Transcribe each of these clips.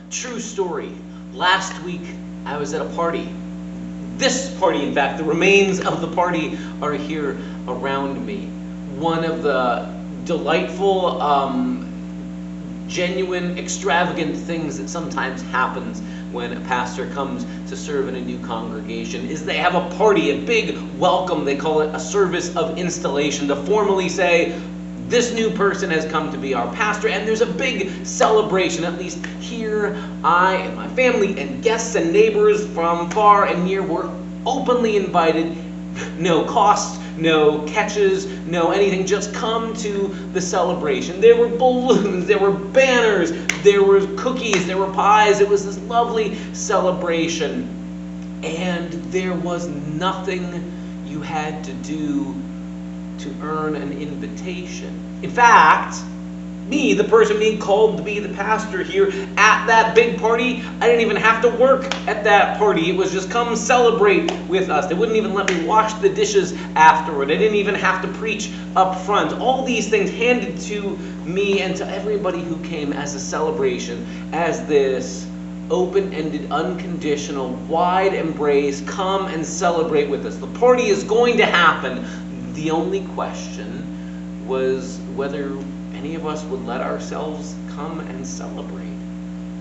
True story. Last week, I was at a party. This party, in fact, the remains of the party are here around me. One of the delightful, genuine, extravagant things that sometimes happens when a pastor comes to serve in a new congregation is they have a party, a big welcome. They call it a service of installation to formally say, this new person has come to be our pastor, and there's a big celebration. At least here, I and my family and guests and neighbors from far and near were openly invited. No cost, no catches, no anything. Just come to the celebration. There were balloons, there were banners, there were cookies, there were pies. It was this lovely celebration. And there was nothing you had to do to earn an invitation. In fact, me, the person being called to be the pastor here at that big party, I didn't even have to work at that party. It was just come celebrate with us. They wouldn't even let me wash the dishes afterward. I didn't even have to preach up front. All these things handed to me and to everybody who came as a celebration, as this open-ended, unconditional, wide embrace. Come and celebrate with us. The party is going to happen. The only question was whether any of us would let ourselves come and celebrate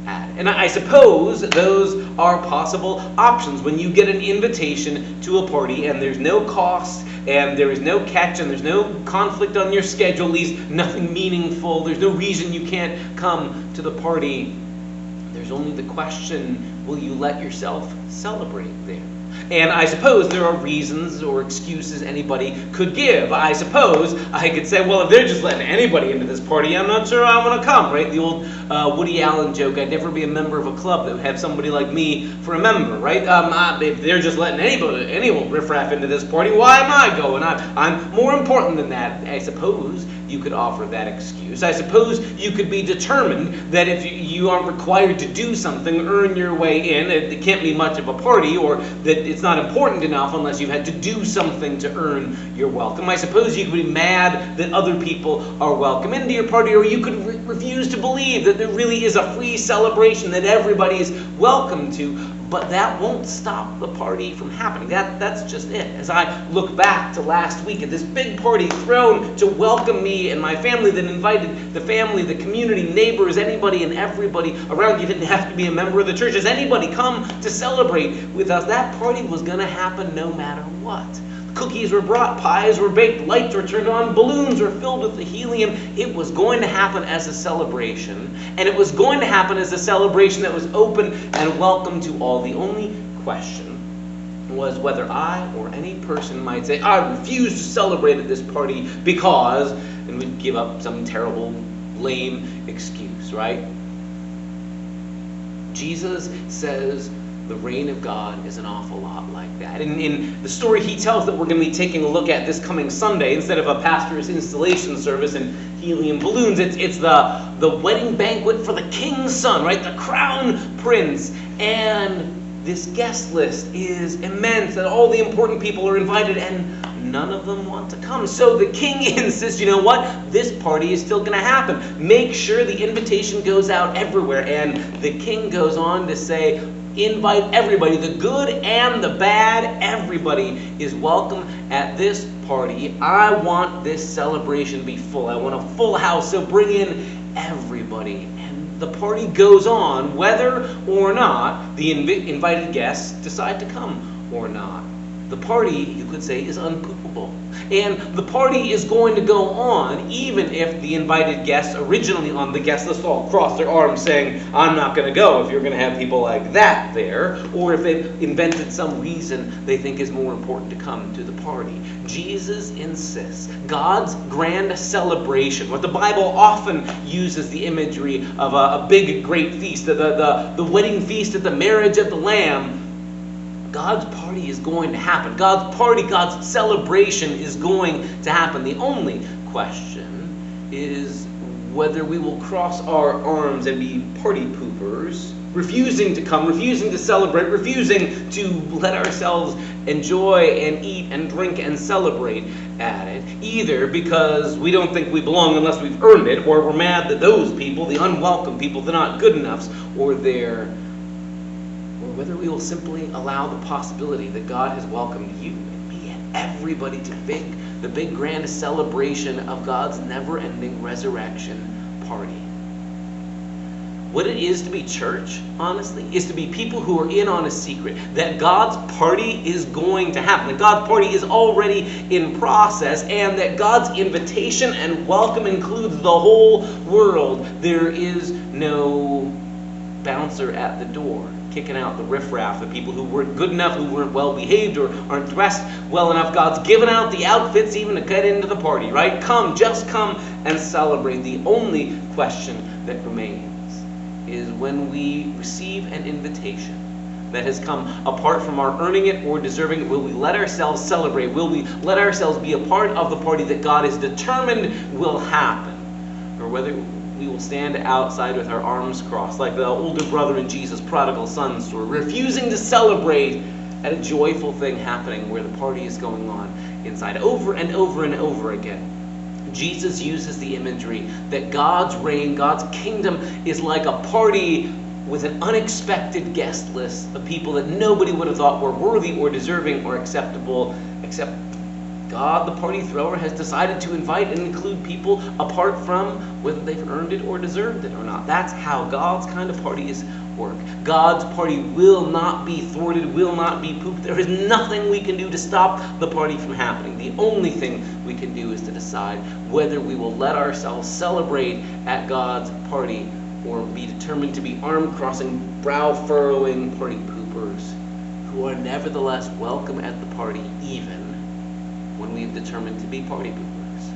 at it. And I suppose those are possible options. When you get an invitation to a party and there's no cost and there is no catch and there's no conflict on your schedule, at least nothing meaningful, there's no reason you can't come to the party, there's only the question, will you let yourself celebrate there? And I suppose there are reasons or excuses anybody could give. I suppose I could say, well, if they're just letting anybody into this party, I'm not sure I want to come, right? The old Woody Allen joke, I'd never be a member of a club that would have somebody like me for a member, right? If they're just letting any old riffraff into this party, why am I going? I'm more important than that. I suppose you could offer that excuse. I suppose you could be determined that if you aren't required to do something, earn your way in, it can't be much of a party, or that it's not important enough unless you've had to do something to earn your welcome. I suppose you could be mad that other people are welcome into your party, or you could refuse to believe that there really is a free celebration that everybody is welcome to. But that won't stop the party from happening. That's just it. As I look back to last week at this big party thrown to welcome me and my family, that invited the family, the community, neighbors, anybody and everybody around. You didn't have to be a member of the church. As anybody come to celebrate with us, that party was going to happen no matter what. Cookies were brought, pies were baked, lights were turned on, balloons were filled with the helium. It was going to happen as a celebration, and it was going to happen as a celebration that was open and welcome to all. The only question was whether I or any person might say, I refuse to celebrate at this party because, and we'd give up some terrible, lame excuse, right? Jesus says the reign of God is an awful lot like that. In the story he tells that we're going to be taking a look at this coming Sunday, instead of a pastor's installation service and helium balloons, it's the wedding banquet for the king's son, right? The crown prince. And this guest list is immense, and all the important people are invited, and none of them want to come. So the king insists, you know what? This party is still going to happen. Make sure the invitation goes out everywhere. And the king goes on to say, invite everybody, the good and the bad. Everybody is welcome at this party. I want this celebration to be full. I want a full house, so bring in everybody. And the party goes on whether or not the invited guests decide to come or not. The party, you could say, is unpoopable. And the party is going to go on even if the invited guests originally on the guest list all cross their arms saying, I'm not going to go if you're going to have people like that there, or if they've invented some reason they think is more important to come to the party. Jesus insists. God's grand celebration, what the Bible often uses the imagery of a big, great feast, the wedding feast at the marriage of the Lamb. God's party is going to happen. God's party, God's celebration is going to happen. The only question is whether we will cross our arms and be party poopers, refusing to come, refusing to celebrate, refusing to let ourselves enjoy and eat and drink and celebrate at it, either because we don't think we belong unless we've earned it, or we're mad that those people, the unwelcome people, they're not good enough, or whether we will simply allow the possibility that God has welcomed you and me and everybody to the big grand celebration of God's never-ending resurrection party. What it is to be church, honestly, is to be people who are in on a secret, that God's party is going to happen, that God's party is already in process, and that God's invitation and welcome includes the whole world. There is no bouncer at the door kicking out the riffraff, the people who weren't good enough, who weren't well behaved, or aren't dressed well enough. God's given out the outfits even to get into the party, right? Come, just come and celebrate. The only question that remains is when we receive an invitation that has come apart from our earning it or deserving it, will we let ourselves celebrate? Will we let ourselves be a part of the party that God is determined will happen? Or whether we will stand outside with our arms crossed, like the older brother in Jesus' prodigal son story, refusing to celebrate at a joyful thing happening where the party is going on inside, over and over and over again. Jesus uses the imagery that God's reign, God's kingdom is like a party with an unexpected guest list of people that nobody would have thought were worthy or deserving or acceptable, except God, the party thrower, has decided to invite and include people apart from whether they've earned it or deserved it or not. That's how God's kind of parties work. God's party will not be thwarted, will not be pooped. There is nothing we can do to stop the party from happening. The only thing we can do is to decide whether we will let ourselves celebrate at God's party or be determined to be arm-crossing, brow-furrowing party poopers who are nevertheless welcome at the party even when we've determined to be party poopers.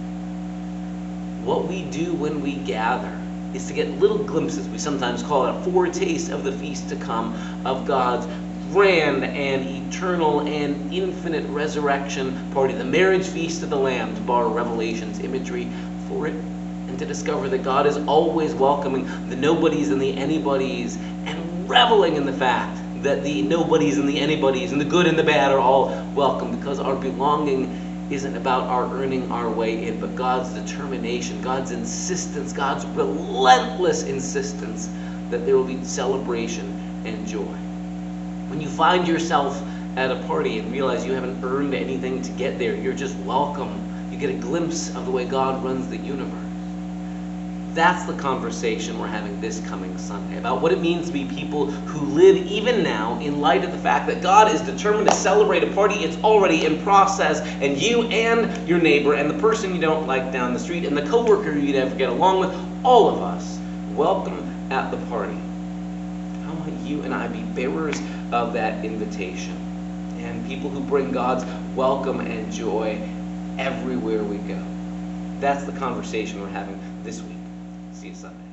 What we do when we gather is to get little glimpses, we sometimes call it a foretaste of the feast to come, of God's grand and eternal and infinite resurrection party, the marriage feast of the Lamb, to borrow Revelation's imagery for it, and to discover that God is always welcoming the nobodies and the anybodies, and reveling in the fact that the nobodies and the anybodies and the good and the bad are all welcome, because our belonging isn't about our earning our way in, but God's determination, God's insistence, God's relentless insistence that there will be celebration and joy. When you find yourself at a party and realize you haven't earned anything to get there, you're just welcome. You get a glimpse of the way God runs the universe. That's the conversation we're having this coming Sunday, about what it means to be people who live even now in light of the fact that God is determined to celebrate a party. It's already in process, and you and your neighbor and the person you don't like down the street and the coworker you never get along with, all of us, welcome at the party. How might you and I be bearers of that invitation and people who bring God's welcome and joy everywhere we go? That's the conversation we're having this week. See you Sunday.